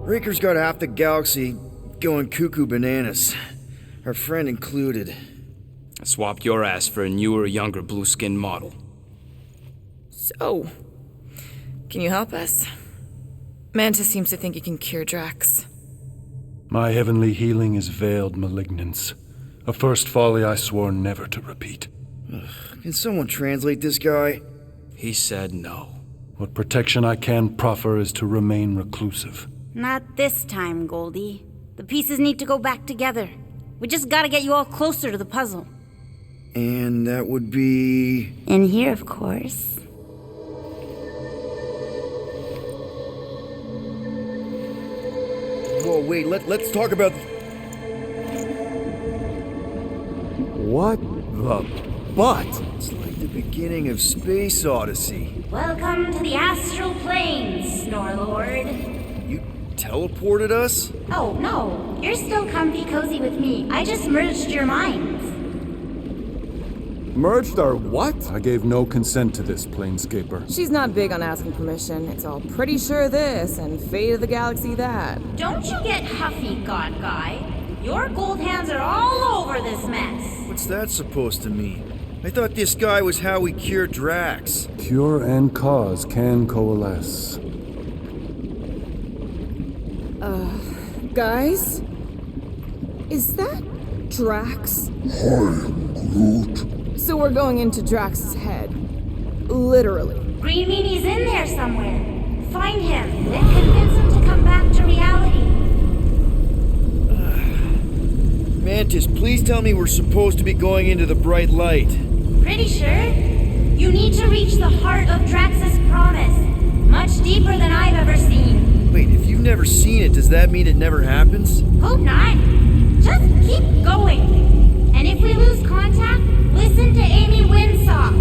Raker's got half the galaxy going cuckoo bananas. Our friend included. I swapped your ass for a newer, younger blue-skinned model. So, can you help us? Mantis seems to think he can cure Drax. My heavenly healing is veiled malignance. A first folly I swore never to repeat. Can someone translate this guy? He said no. What protection I can proffer is to remain reclusive. Not this time, Goldie. The pieces need to go back together. We just gotta get you all closer to the puzzle. And that would be... In here, of course. Whoa, wait, let's talk about... What the butt? It's like the beginning of Space Odyssey. Welcome to the astral planes, Snorlord. You teleported us? Oh, no. You're still comfy cozy with me. I just merged your minds. Merged our what? I gave no consent to this, Planescaper. She's not big on asking permission. It's all pretty sure this and fate of the galaxy that. Don't you get huffy, God Guy. Your gold hands are all over this mess. What's that supposed to mean? I thought this guy was how we cured Drax. Cure and cause can coalesce. Guys? Is that Drax? Hi, Groot. So we're going into Drax's head. Literally. Green Meanie's in there somewhere. Find him and convince him to come back to reality. Mantis, please tell me we're supposed to be going into the bright light. Pretty sure. You need to reach the heart of Drax's promise. Much deeper than I've ever seen. Wait, if you've never seen it, does that mean it never happens? Hope not. Just keep going. And if we lose contact, listen to Amy Winsock.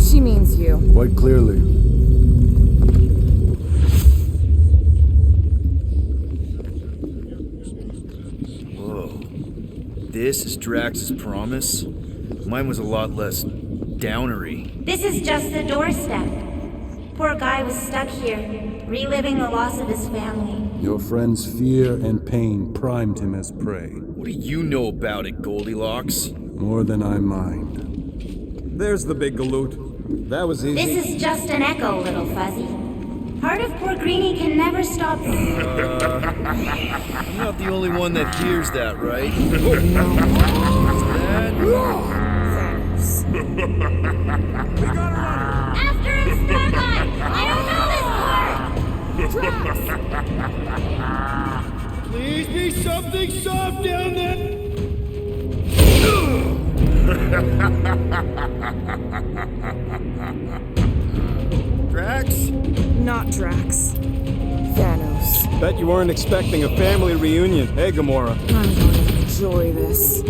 She means you. Quite clearly. Whoa. This is Drax's promise? Mine was a lot less downery. This is just the doorstep. Poor guy was stuck here, reliving the loss of his family. Your friend's fear and pain primed him as prey. What do you know about it, Goldilocks? More than I mind. There's the big galoot. That was easy. This is just an echo, little fuzzy. Part of poor Greenie can never stop. I'm not the only one that hears that, right? Is that... After him, Star Guy! I don't know this part! Please be something soft down there! Drax? Not Drax. Thanos. Bet you weren't expecting a family reunion, hey Gamora? I'm going to enjoy this.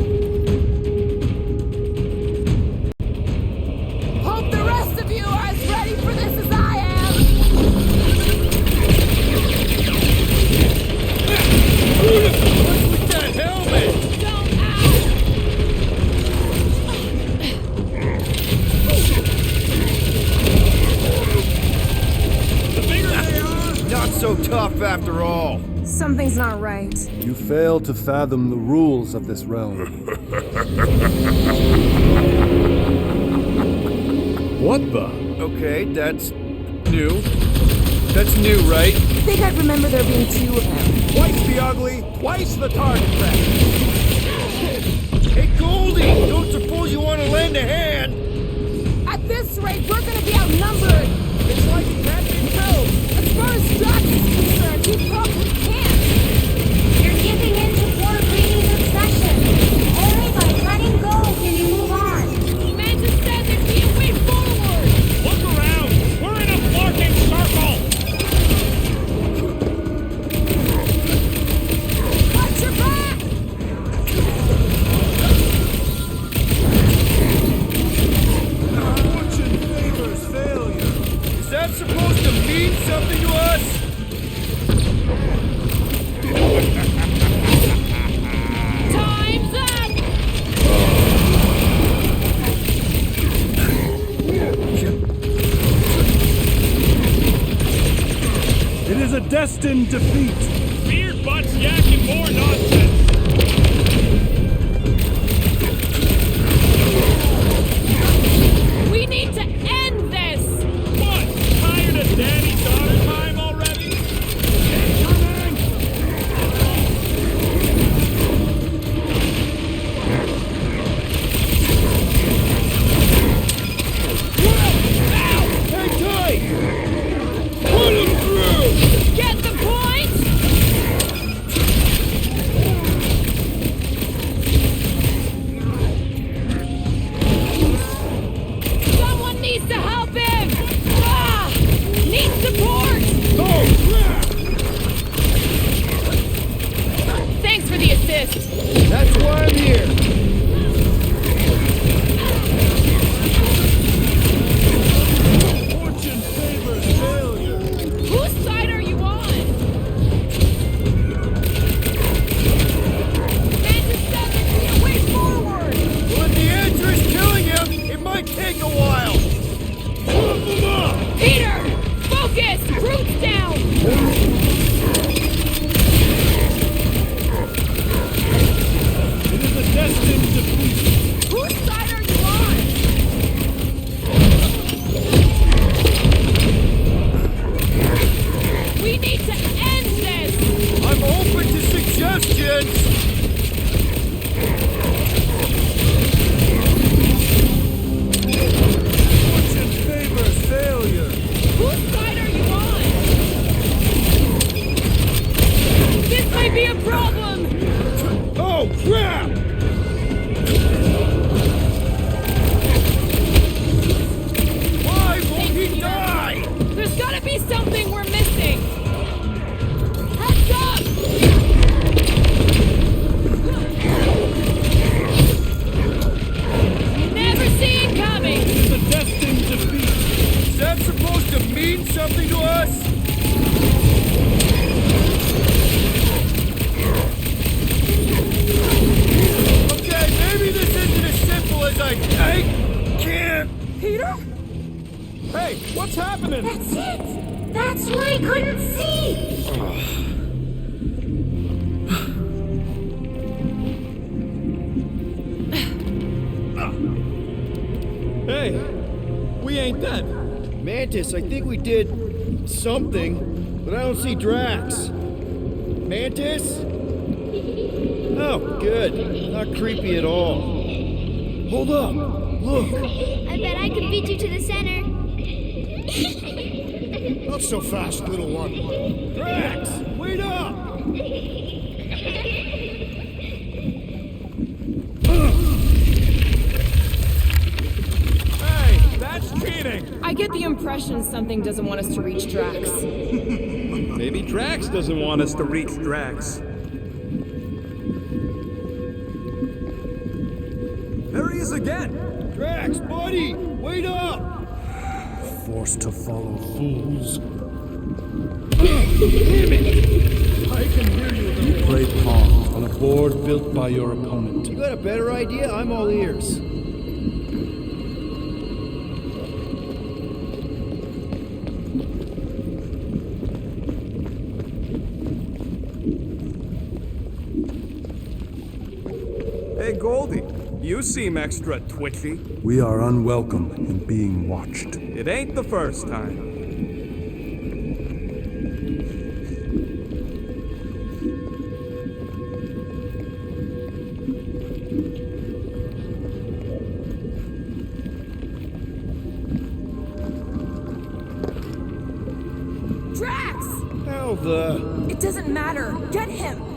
Hope the rest of you are as ready for this as I am! What's with that helmet? Don't Not so tough after all. Something's not right. You fail to fathom the rules of this realm. What the? Okay, that's new. That's new, right? I think I remember there being two of them. Twice the ugly, twice the target practice. Hey, Goldie! Don't suppose you want to lend a hand? At this rate, we're gonna be outnumbered! It's like he can't be killed. As far as Drax is concerned, he probably can't! You're giving in to poor Greenie's obsession. Only by letting go can you move on. Mantis said there'd be a way forward! Look around! We're in a fucking circle! Watch your back! Fortune favors failure. Is that supposed to mean something to us? Time's up! It is a destined defeat. Fear butts yakking more nonsense. We need to end this! What? Tired of daddy-daughter time already? Incoming! Hang tight! Put him through! Get the point? Someone needs to help him! Ah! Need support! Oh, crap! Thanks for the assist. That's why I'm here. Fortune favors failure. Whose side are you on? Mantis 7, your way forward! When the answer is killing him, it might take a while. Pump him up! Peter! Focus! Roots down! It is a destined defeat. Whose side are you on? We need to end this! I'm open to suggestions. Fortune favors failure. Whose side are you on? This might be a problem! Oh, crap! Why won't he die? There's gotta be something we're missing! Heads up! Never see it coming! It is a destined defeat. Is that supposed to mean something to us? Okay, maybe this isn't as simple as I can't. Peter? Hey, what's happening? That's it! That's why I couldn't see! Hey, we ain't dead. Mantis, I think we did something, but I don't see Drax. Mantis? Oh, good. Not creepy at all. Hold up. Look. I bet I could beat you to the center. Not so fast, little one. Drax, wait up! Hey, that's cheating. I get the impression something doesn't want us to reach Drax. Maybe Drax doesn't want us to reach Drax. There he is again! Drax, buddy! Wait up! Forced to follow fools. Damn it! I can hear you. You play Pong on a board built by your opponent. You got a better idea? I'm all ears. Hey, Goldie, you seem extra twitchy. We are unwelcome in being watched. It ain't the first time. Drax! How the... It doesn't matter. Get him!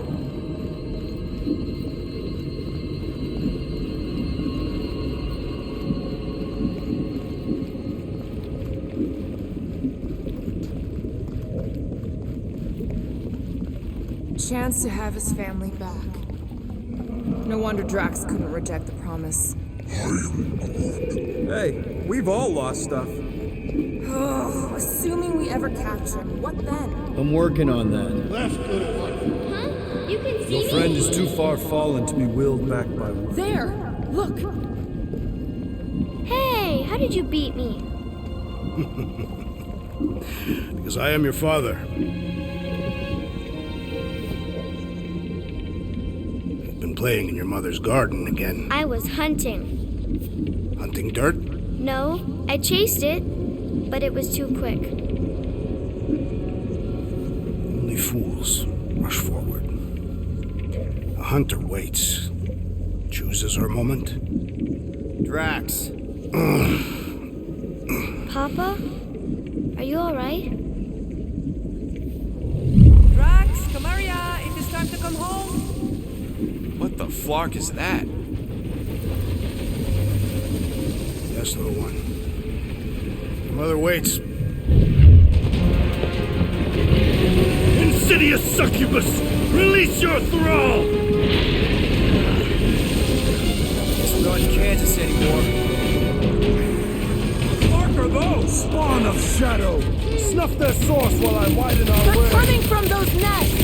Chance to have his family back. No wonder Drax couldn't reject the promise. Hey, we've all lost stuff. Oh, assuming we ever catch him, what then? I'm working on that. Huh? You can see Your friend is too far fallen to be willed back by war. There! Look! Hey, how did you beat me? Because I am your father. playing in your mother's garden again. I was hunting. Hunting dirt? No, I chased it, but it was too quick. Only fools rush forward. A hunter waits, chooses her moment. Drax. Papa? Are you alright? Drax, come here, it is time to come home. What the flark is that? Yes, little one. Your mother waits. Insidious succubus! Release your thrall! Guess we're not in Kansas anymore. What are those? Spawn of shadow! Snuff their source while I widen our way! They're coming from those nests!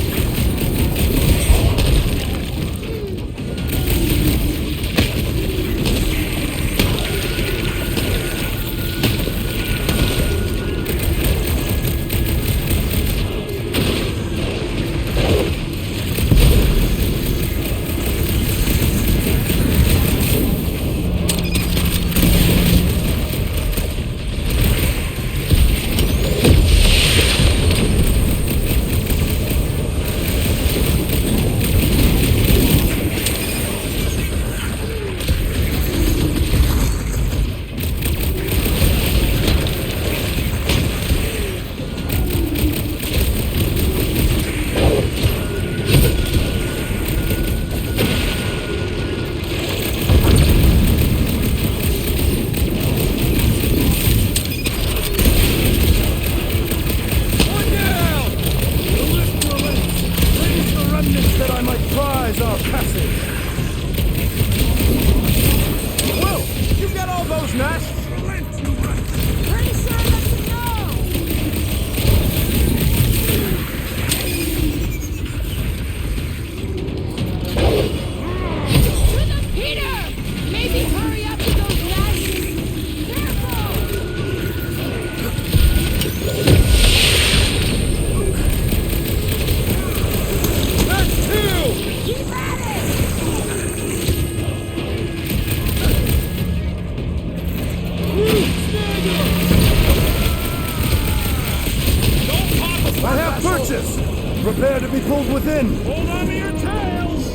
Prepare to be pulled within! Hold on to your tails!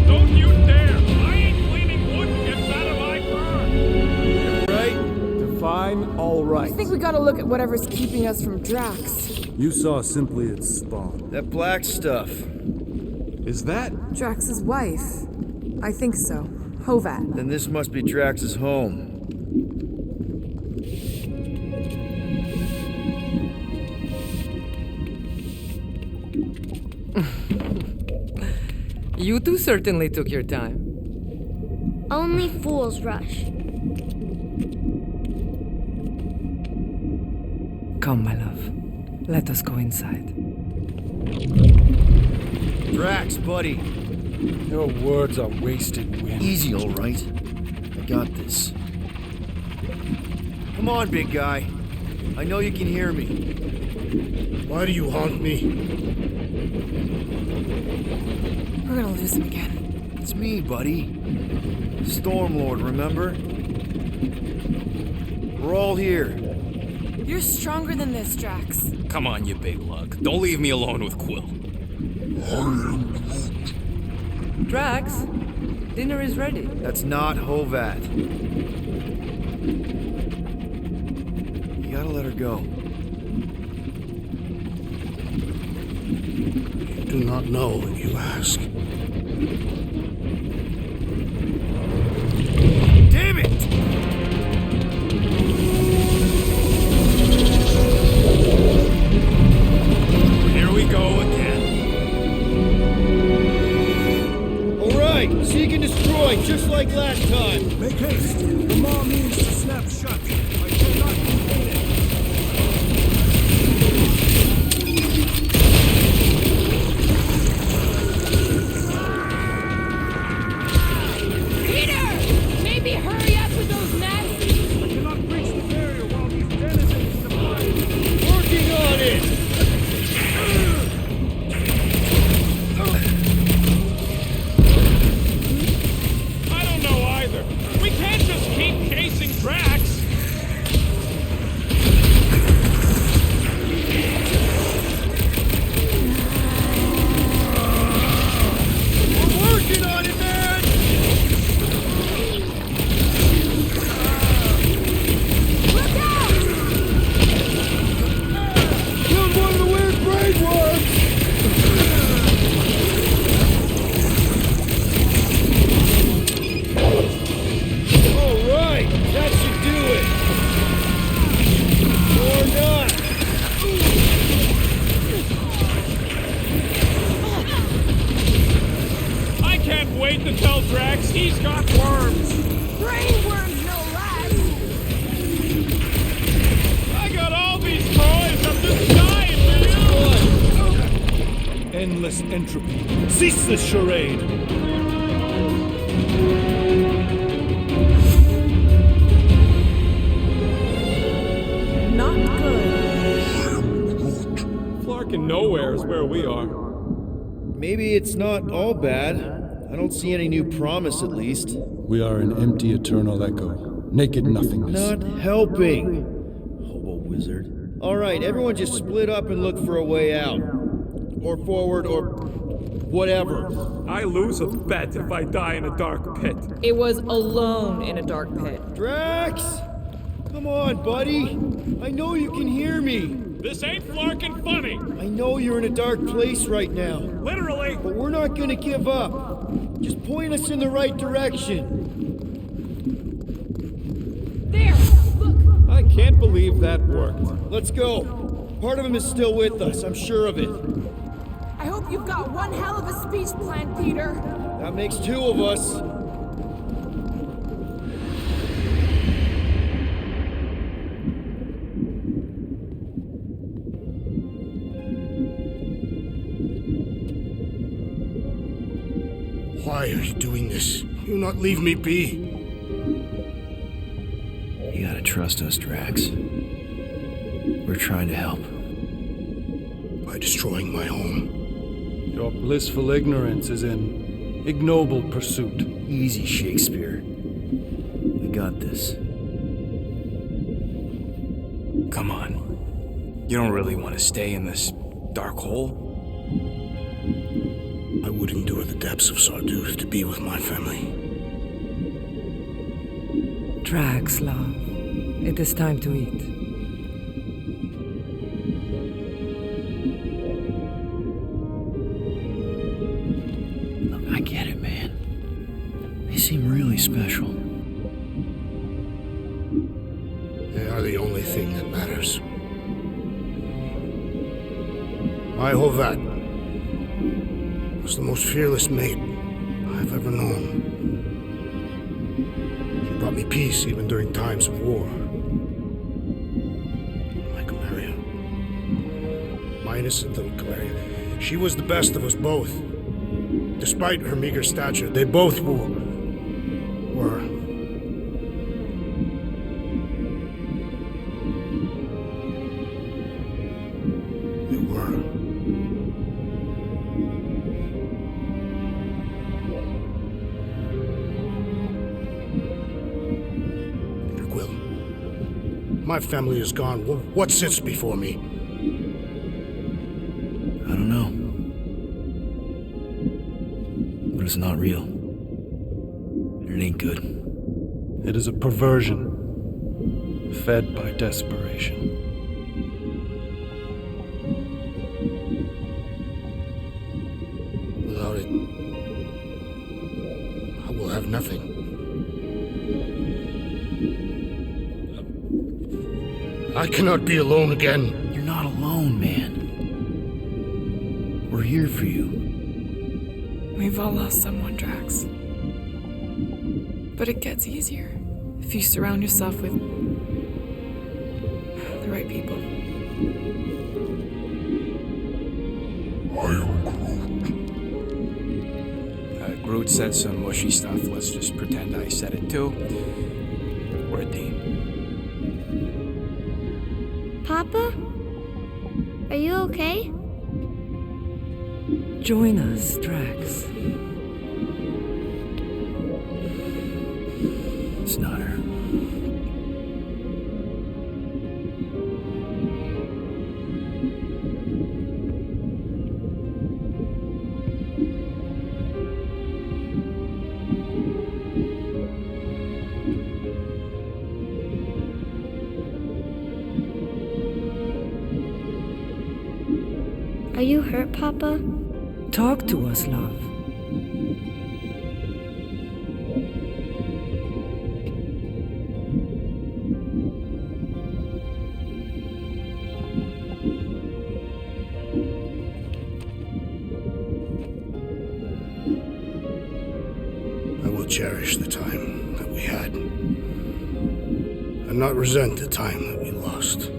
Don't you dare! I ain't cleaning wood chips out of my burn! Right? Define all right. I think we gotta look at whatever's keeping us from Drax. You saw simply its spawn. That black stuff. Is that? Drax's wife. I think so. Hovat. Then this must be Drax's home. You two certainly took your time. Only fools rush. Come, my love. Let us go inside. Drax, buddy. Your words are wasted wind. Easy, all right. I got this. Come on, big guy. I know you can hear me. Why do you haunt me? We're gonna lose him again. It's me, buddy. Stormlord, remember? We're all here. You're stronger than this, Drax. Come on, you big lug. Don't leave me alone with Quill. Drax, dinner is ready. That's not Hovat. You gotta let her go. You do not know if you ask. Damn it! Here we go again. Alright, seek and destroy, just like last time. Make haste! The maw means to snap shut. I cannot contain it. Maybe hurry up with those nests! I cannot breach the barrier while these denizens survive. Working on it! to tell Drax he's got worms. Brain worms, no less! I got all these toys. I'm just dying for you. Endless entropy. Cease this charade! Not good. Flarkin' nowhere is where we are. Maybe it's not all bad. I don't see any new promise, at least. We are an empty eternal echo. Naked nothingness. Not helping. Hobo wizard. Alright, everyone just split up and look for a way out. Or forward, or whatever. I lose a bet if I die in a dark pit. It was alone in a dark pit. Drax! Come on, buddy. I know you can hear me. This ain't Flarkin' funny. I know you're in a dark place right now. Literally. But we're not gonna give up. Just point us in the right direction. There! Look! I can't believe that worked. Let's go. Part of him is still with us, I'm sure of it. I hope you've got one hell of a speech plan, Peter. That makes two of us. Why are you doing this? You not leave me be. You gotta trust us, Drax. We're trying to help. By destroying my home. Your blissful ignorance is an ignoble pursuit. Easy, Shakespeare. We got this. Come on. You don't really want to stay in this dark hole? I would endure the depths of Sarduth to be with my family. Drax, love. It is time to eat. Look, I get it, man. They seem really special. They are the only thing that matters. My Hovat was the most fearless mate I've ever known. She brought me peace even during times of war. My Camaria. My innocent little Camaria. She was the best of us both. Despite her meager stature, they both were. My family is gone. What sits before me? I don't know. But it's not real. And it ain't good. It is a perversion, fed by desperation. Without it, I will have nothing. I cannot be alone again. You're not alone, man. We're here for you. We've all lost someone, Drax. But it gets easier if you surround yourself with the right people. I am Groot. Groot said some mushy stuff. Let's just pretend I said it too. We're a team. Papa? Are you okay? Join us, Drax. It's not her. Are you hurt, Papa? Talk to us, love. cherish the time that we had, and not resent the time that we lost.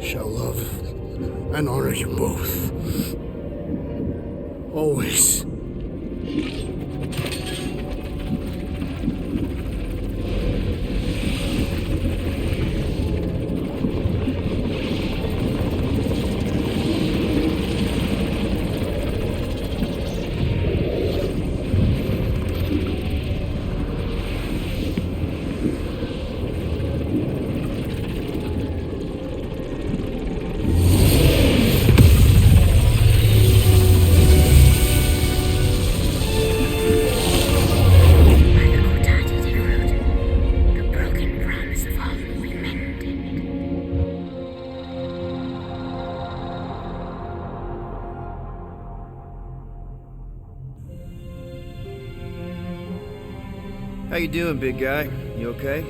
Shall love and honor you both. Always. How you doing, big guy? You okay?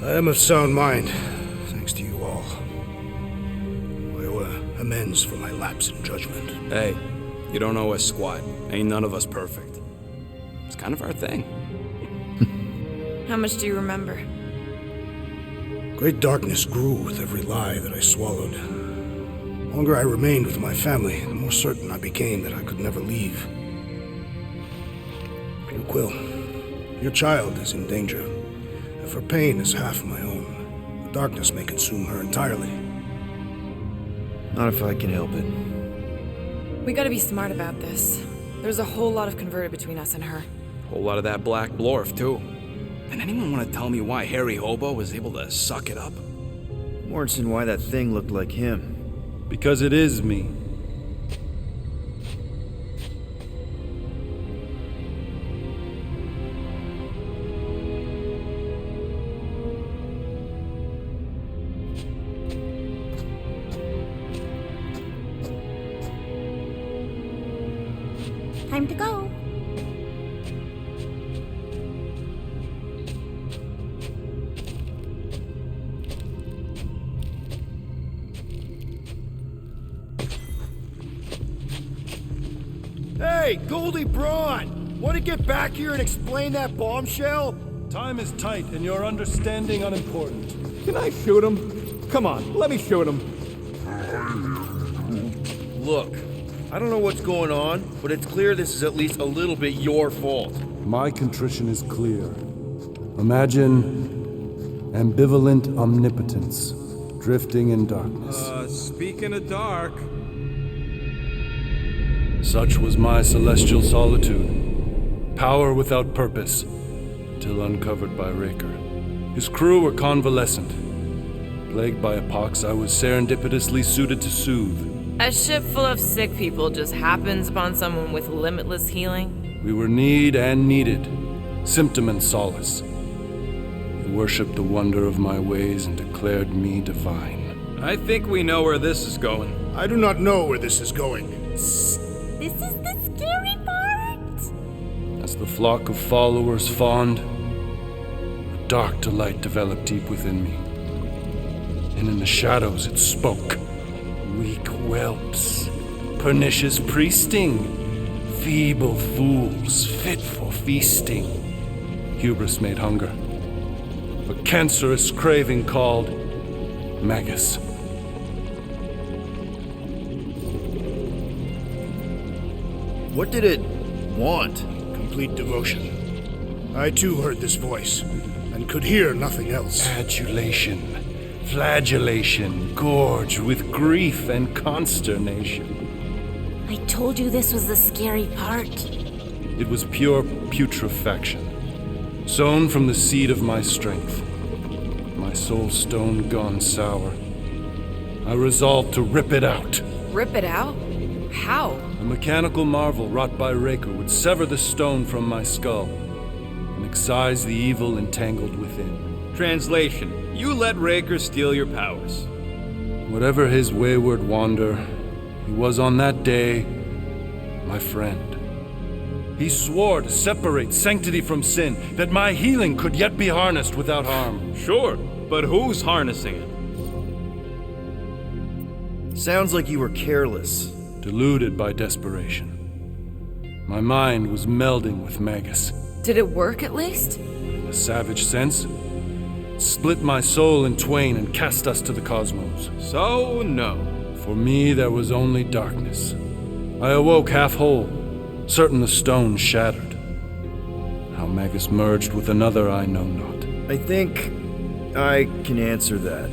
I am of sound mind, thanks to you all. I owe amends for my lapse in judgment. Hey, you don't owe us squat. Ain't none of us perfect. It's kind of our thing. How much do you remember? Great darkness grew with every lie that I swallowed. The longer I remained with my family, the more certain I became that I could never leave. You, Quill, your child is in danger. If her pain is half my own, the darkness may consume her entirely. Not if I can help it. We gotta be smart about this. There's a whole lot of converted between us and her. Whole lot of that black blorf, too. And anyone want to tell me why Harry Hobo was able to suck it up? Morrison, why that thing looked like him. Because it is me. Time to go. Hey, Goldie Braun! Want to get back here and explain that bombshell? Time is tight and your understanding unimportant. Can I shoot him? Come on, let me shoot him. Look, I don't know what's going on, but it's clear this is at least a little bit your fault. My contrition is clear. Imagine ambivalent omnipotence, drifting in darkness. Speaking of dark... Such was my celestial solitude. Power without purpose, till uncovered by Raker. His crew were convalescent. Plagued by a pox, I was serendipitously suited to soothe. A ship full of sick people just happens upon someone with limitless healing? We were need and needed, symptom and solace. They worshipped the wonder of my ways and declared me divine. I think we know where this is going. I do not know where this is going. This is the scary part. As the flock of followers fawned, a dark delight developed deep within me. And in the shadows it spoke. Weak whelps, pernicious priesting, feeble fools fit for feasting. Hubris made hunger. A cancerous craving called Magus. What did it want? Complete devotion. I too heard this voice, and could hear nothing else. Adulation, flagellation, gorged with grief and consternation. I told you this was the scary part. It was pure putrefaction, sown from the seed of my strength. My soul stone gone sour. I resolved to rip it out. Rip it out? How? A mechanical marvel wrought by Raker would sever the stone from my skull and excise the evil entangled within. Translation: you let Raker steal your powers. Whatever his wayward wander, he was on that day my friend. He swore to separate sanctity from sin, that my healing could yet be harnessed without harm. Sure, but who's harnessing it? Sounds like you were careless. Deluded by desperation. My mind was melding with Magus. Did it work at least? In a savage sense, it split my soul in twain and cast us to the cosmos. So, no. For me, there was only darkness. I awoke half whole, certain the stone shattered. How Magus merged with another, I know not. I think I can answer that.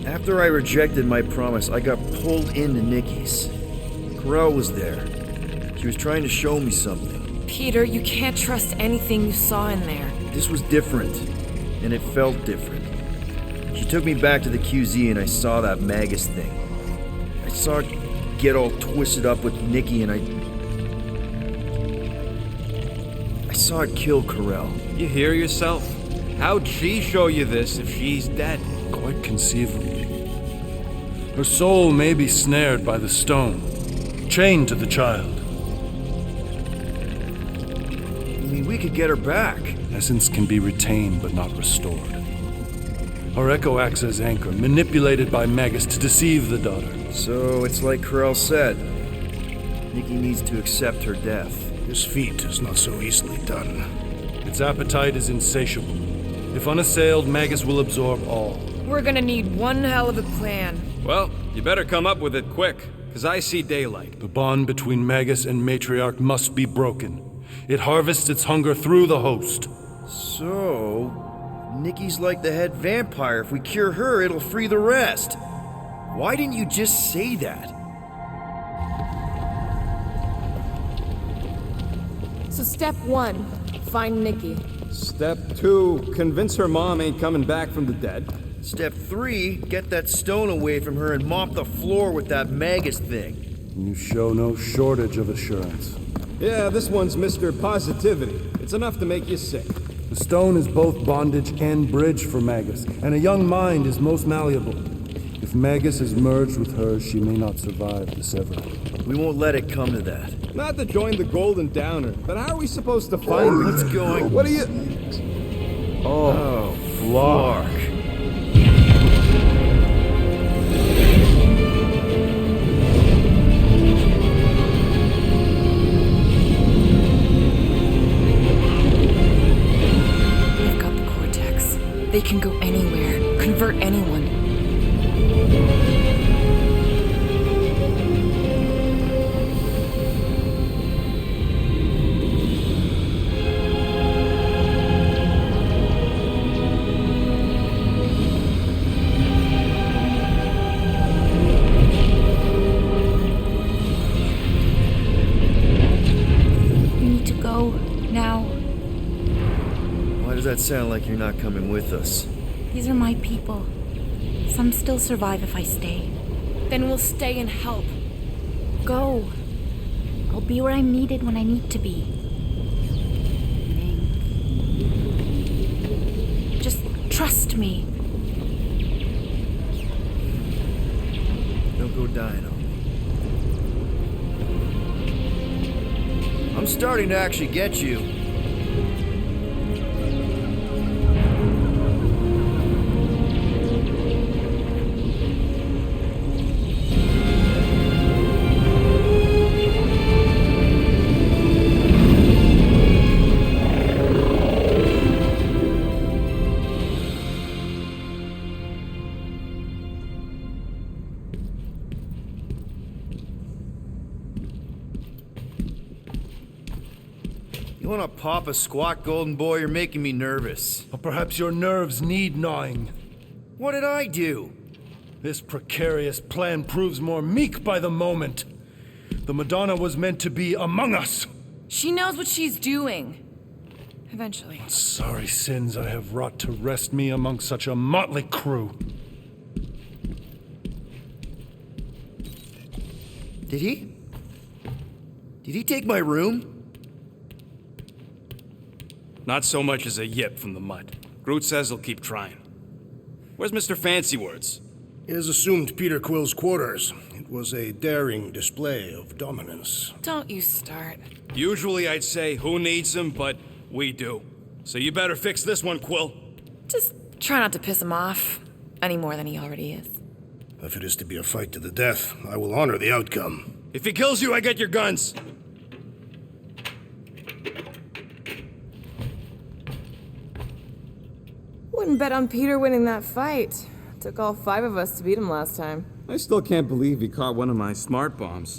After I rejected my promise, I got pulled into Nikki's. Corel was there. She was trying to show me something. Peter, you can't trust anything you saw in there. This was different, and it felt different. She took me back to the QZ and I saw that Magus thing. I saw it get all twisted up with Nikki and I saw it kill Corel. You hear yourself? How'd she show you this if she's dead? Quite conceivably. Her soul may be snared by the stone, chained to the child. I mean, we could get her back. Essence can be retained but not restored. Her echo acts as anchor, manipulated by Magus to deceive the daughter. So it's like Corel said. Nikki needs to accept her death. This feat is not so easily done. Its appetite is insatiable. If unassailed, Magus will absorb all. We're gonna need one hell of a plan. Well, you better come up with it quick, because I see daylight. The bond between Magus and Matriarch must be broken. It harvests its hunger through the host. So, Nikki's like the head vampire. If we cure her, it'll free the rest. Why didn't you just say that? So step 1, find Nikki. Step 2, convince her mom ain't coming back from the dead. Step 3, get that stone away from her and mop the floor with that Magus thing. You show no shortage of assurance. Yeah, this one's Mr. Positivity. It's enough to make you sick. The stone is both bondage and bridge for Magus, and a young mind is most malleable. If Magus is merged with her, she may not survive the severing. We won't let it come to that. Not to join the Golden Downer, but how are we supposed to find her? What's going? What are you... Oh, Flark. They've got the Cortex. They can go anywhere, convert anyone. Why does that sound like you're not coming with us? These are my people. Some still survive if I stay. Then we'll stay and help. Go. I'll be where I'm needed when I need to be. Just trust me. Don't go dying on me. I'm starting to actually get you. You wanna pop a squat, golden boy? You're making me nervous. Or perhaps your nerves need gnawing. What did I do? This precarious plan proves more meek by the moment. The Madonna was meant to be among us. She knows what she's doing. Eventually. Sorry sins I have wrought to wrest me among such a motley crew. Did he? Did he take my room? Not so much as a yip from the mud. Groot says he'll keep trying. Where's Mr. Fancy Words? It is assumed Peter Quill's quarters. It was a daring display of dominance. Don't you start. Usually I'd say, who needs him, but we do. So you better fix this one, Quill. Just try not to piss him off any more than he already is. If it is to be a fight to the death, I will honor the outcome. If he kills you, I get your guns. Wouldn't bet on Peter winning that fight. Took all 5 of us to beat him last time. I still can't believe he caught one of my smart bombs.